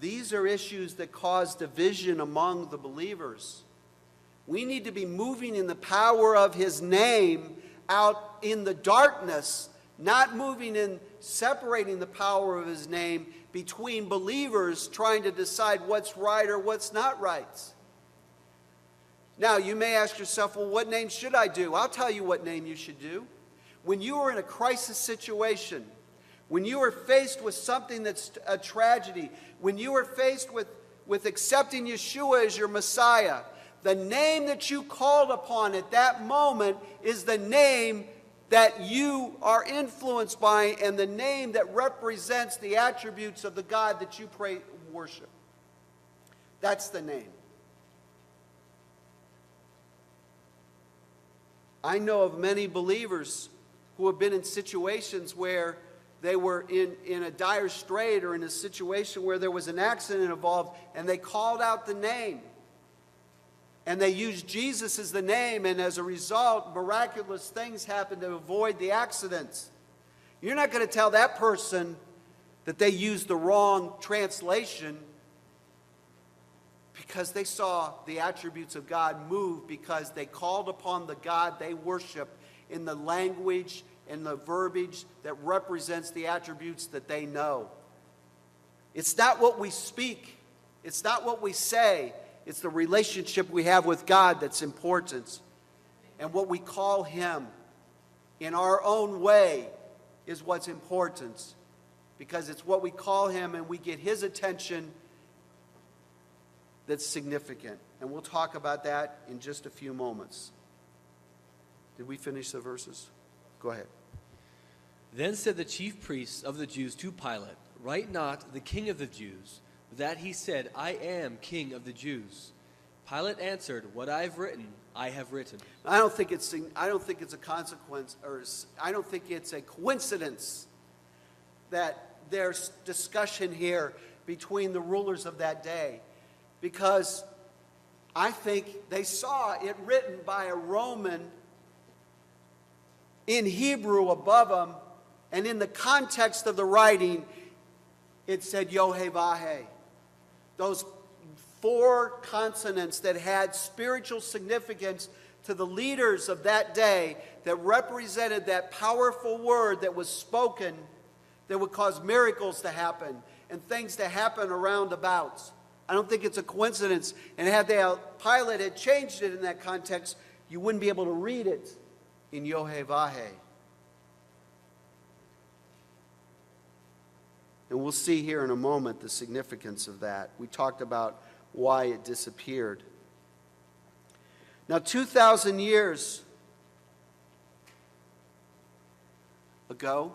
These are issues that cause division among the believers. We need to be moving in the power of his name out in the darkness, not moving in separating the power of his name between believers trying to decide what's right or what's not right. Now, you may ask yourself, well, what name should I do? I'll tell you what name you should do. When you are in a crisis situation, when you are faced with something that's a tragedy, when you are faced with accepting Yeshua as your Messiah, the name that you called upon at that moment is the name that you are influenced by and the name that represents the attributes of the God that you pray worship. That's the name. I know of many believers who have been in situations where they were in a dire strait or in a situation where there was an accident involved, and they called out the name. And they used Jesus as the name, and as a result, miraculous things happened to avoid the accidents. You're not going to tell that person that they used the wrong translation because they saw the attributes of God move because they called upon the God they worship in the language and the verbiage that represents the attributes that they know. It's not what we speak. It's not what we say. It's the relationship we have with God that's important. And what we call him in our own way is what's important. Because it's what we call him and we get his attention that's significant. And we'll talk about that in just a few moments. Did we finish the verses? Go ahead. Then said the chief priests of the Jews to Pilate, "Write not the King of the Jews, that he said, I am King of the Jews." Pilate answered, "What I have written, I have written." I don't think it's a consequence, or I don't think it's a coincidence that there's discussion here between the rulers of that day, because I think they saw it written by a Roman in Hebrew above them, and in the context of the writing, it said Yohevah. Those 4 consonants that had spiritual significance to the leaders of that day, that represented that powerful word that was spoken that would cause miracles to happen and things to happen around about. I don't think it's a coincidence. And had Pilate had changed it in that context, you wouldn't be able to read it in Yohevah. And we'll see here in a moment the significance of that. We talked about why it disappeared. Now, 2,000 years ago,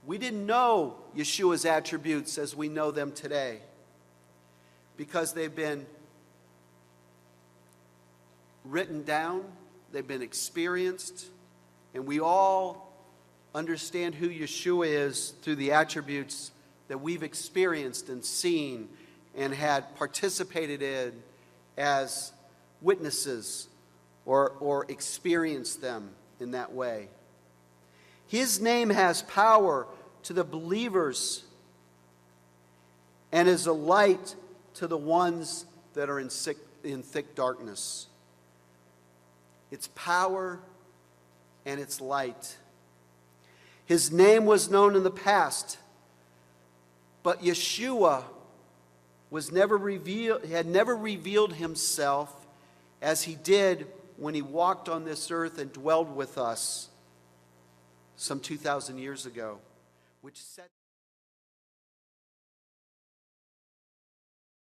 we didn't know Yeshua's attributes as we know them today, because they've been written down, they've been experienced, and we all understand who Yeshua is through the attributes that we've experienced and seen and had participated in as witnesses or experienced them in that way. His name has power to the believers and is a light to the ones that are in thick darkness. It's power and it's light. His name was known in the past, but Yeshua had never revealed himself as he did when he walked on this earth and dwelled with us some 2,000 years ago, which set